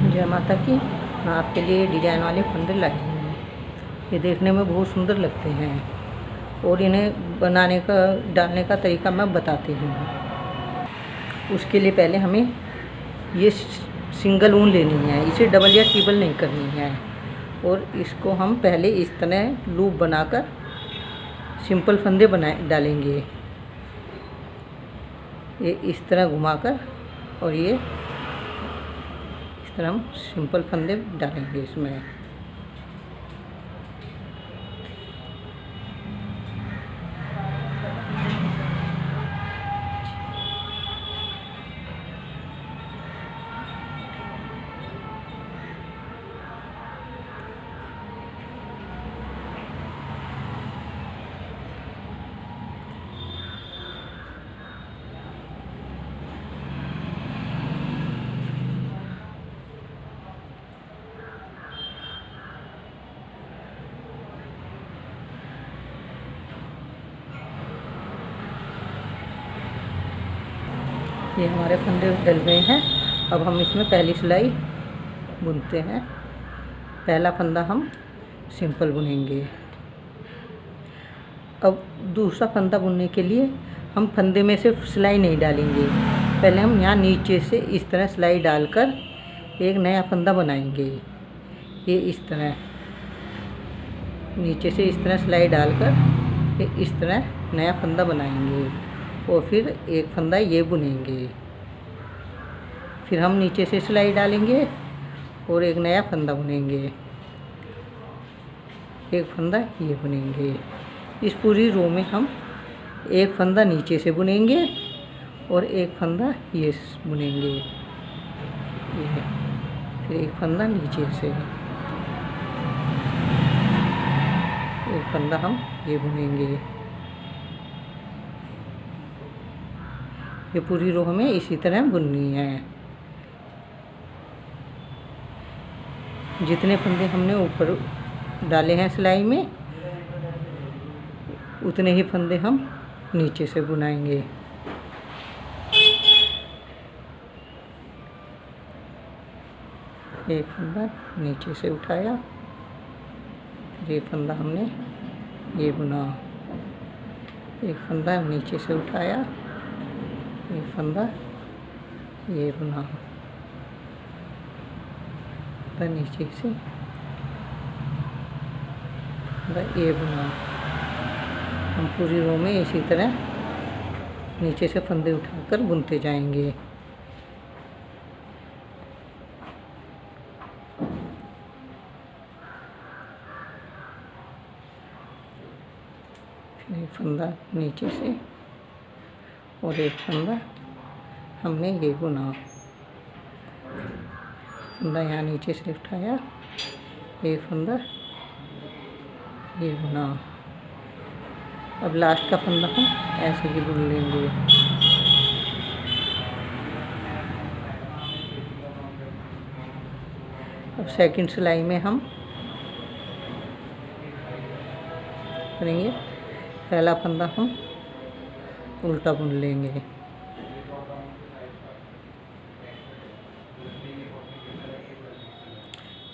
जय माता की। मैं आपके लिए डिजाइन वाले फंदे लाई हूँ। ये देखने में बहुत सुंदर लगते हैं और इन्हें बनाने का डालने का तरीका मैं बताती हूँ। उसके लिए पहले हमें ये सिंगल ऊन लेनी है, इसे डबल या ट्रिपल नहीं करनी है। और इसको हम पहले इस तरह लूप बनाकर सिंपल फंदे डालेंगे। ये इस तरह घुमाकर और ये इस तरह हम सिंपल फंदे डालेंगे इसमें। ये हमारे फंदे डल गए हैं। अब हम इसमें पहली सिलाई बुनते हैं। पहला फंदा हम सिंपल बुनेंगे। अब दूसरा फंदा बुनने के लिए हम फंदे में से सिलाई नहीं डालेंगे। पहले हम यहाँ नीचे से इस तरह सिलाई डालकर एक नया फंदा बनाएंगे। ये इस तरह नीचे से इस तरह सिलाई डालकर इस तरह नया फंदा बनाएंगे और फिर एक फंदा ये बुनेंगे। फिर हम नीचे से सिलाई डालेंगे और एक नया फंदा बुनेंगे, एक फंदा ये बुनेंगे। इस पूरी रो में हम एक फंदा नीचे से बुनेंगे और एक फंदा ये बुनेंगे। ये फिर एक फंदा नीचे से, एक फंदा हम ये बुनेंगे। ये पूरी रो हमें इसी तरह बुननी है। जितने फंदे हमने ऊपर डाले हैं सिलाई में उतने ही फंदे हम नीचे से बुनाएंगे। एक फंदा नीचे से उठाया, फिर एक फंदा हमने ये बुना, एक फंदा नीचे से उठाया, एक फंदा ये बुना, नीचे से ये बुना। हम पूरी रो में इसी तरह नीचे से फंदे उठाकर बुनते जाएंगे। एक फंदा नीचे से और एक फंदा हमने ये बुना। फंदा यहाँ नीचे से उठाया, एक फंदा ये बुना। अब लास्ट का फंदा हम ऐसे ही बुन लेंगे। अब सेकंड सिलाई में हम करेंगे, पहला फंदा हम उल्टा बुन लेंगे।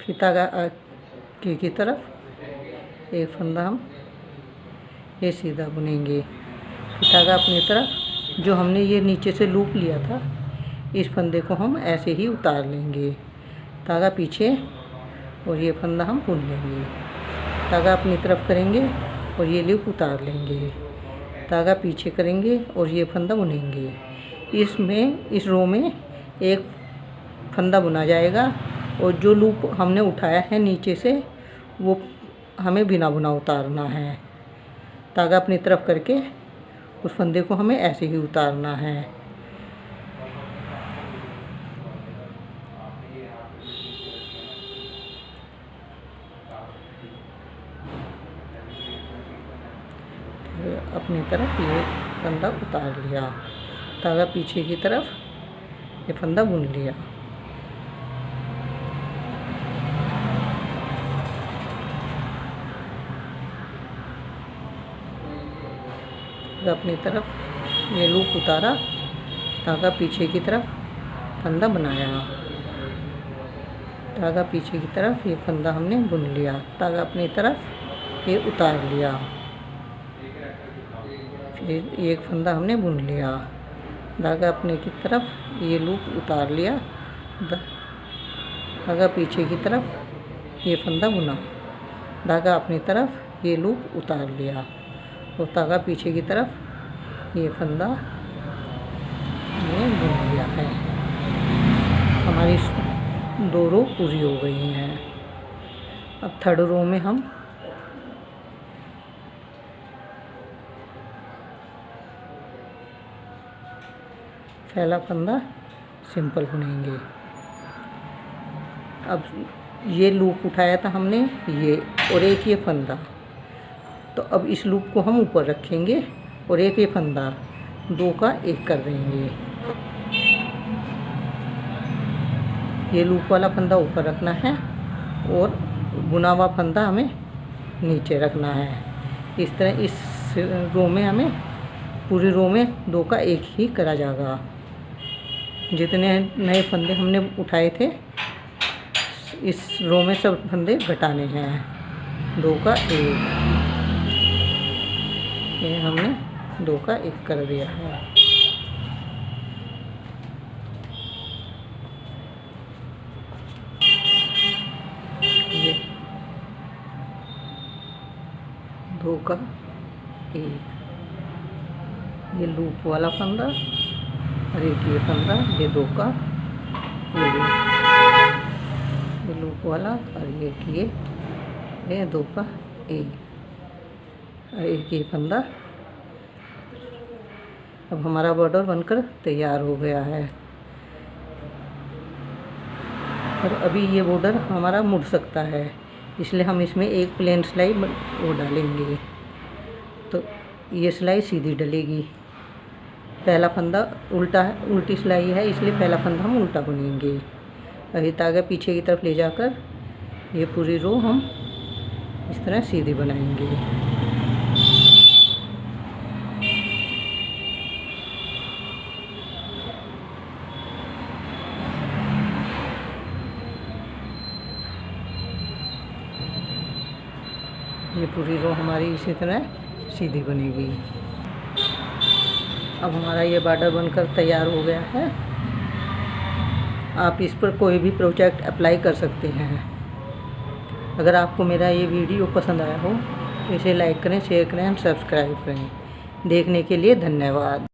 फिर धागा की तरफ एक फंदा हम ये सीधा बुनेंगे। फिर धागा अपनी तरफ जो हमने ये नीचे से लूप लिया था इस फंदे को हम ऐसे ही उतार लेंगे। धागा पीछे और ये फंदा हम बुन लेंगे। धागा अपनी तरफ करेंगे और ये लूप उतार लेंगे। धागा पीछे करेंगे और ये फंदा बुनेंगे। इसमें इस रो में एक फंदा बुना जाएगा और जो लूप हमने उठाया है नीचे से वो हमें बिना बुना उतारना है। धागा अपनी तरफ करके उस फंदे को हमें ऐसे ही उतारना है। अपनी तरफ ये फंदा उतार लिया, धागा पीछे की तरफ ये फंदा बुन लिया। अपनी तरफ ये लूप उतारा, धागा पीछे की तरफ फंदा बनाया। धागा पीछे की तरफ, ये फंदा हमने बुन लिया, धागा अपनी तरफ ये उतार लिया, फिर एक फंदा हमने बुन लिया, धागा अपने की तरफ ये लूप उतार लिया, धागा पीछे की तरफ ये फंदा बुना, धागा अपनी तरफ ये लूप उतार लिया और धागा पीछे की तरफ ये फंदा हमने बुन लिया है। हमारी 2 रो पूरी हो गई हैं। अब 3rd रो में हम पहला फंदा सिंपल बुनेंगे। अब ये लूप उठाया था हमने ये और एक ये फंदा, तो अब इस लूप को हम ऊपर रखेंगे और एक ये फंदा 2 का 1 कर देंगे। ये लूप वाला फंदा ऊपर रखना है और बुना हुआ फंदा हमें नीचे रखना है। इस तरह इस रो में हमें पूरी रो में 2 का 1 ही करा जाएगा। जितने नए फंदे हमने उठाए थे इस रो में सब फंदे घटाने हैं। 2 का 1, ये हमने 2 का 1 कर दिया है। ये 2 का 1, ये लूप वाला फंदा और एक ये फंदा, ये 2 का ये लूप वाला और ये 2 का 1 और एक ये फंदा। अब हमारा बॉर्डर बनकर तैयार हो गया है और अभी ये बॉर्डर हमारा मुड़ सकता है, इसलिए हम इसमें एक प्लेन सिलाई वो डालेंगे, तो ये सिलाई सीधी डलेगी। पहला फंदा उल्टी सिलाई है, इसलिए पहला फंदा हम उल्टा बुनेंगे। अभी धागा पीछे की तरफ ले जाकर ये पूरी रो हम इस तरह सीधी बनाएंगे। ये पूरी रो हमारी इसी तरह सीधी बनेगी। अब हमारा ये बॉर्डर बनकर तैयार हो गया है। आप इस पर कोई भी प्रोजेक्ट अप्लाई कर सकते हैं। अगर आपको मेरा ये वीडियो पसंद आया हो तो इसे लाइक करें, शेयर करें और सब्सक्राइब करें। देखने के लिए धन्यवाद।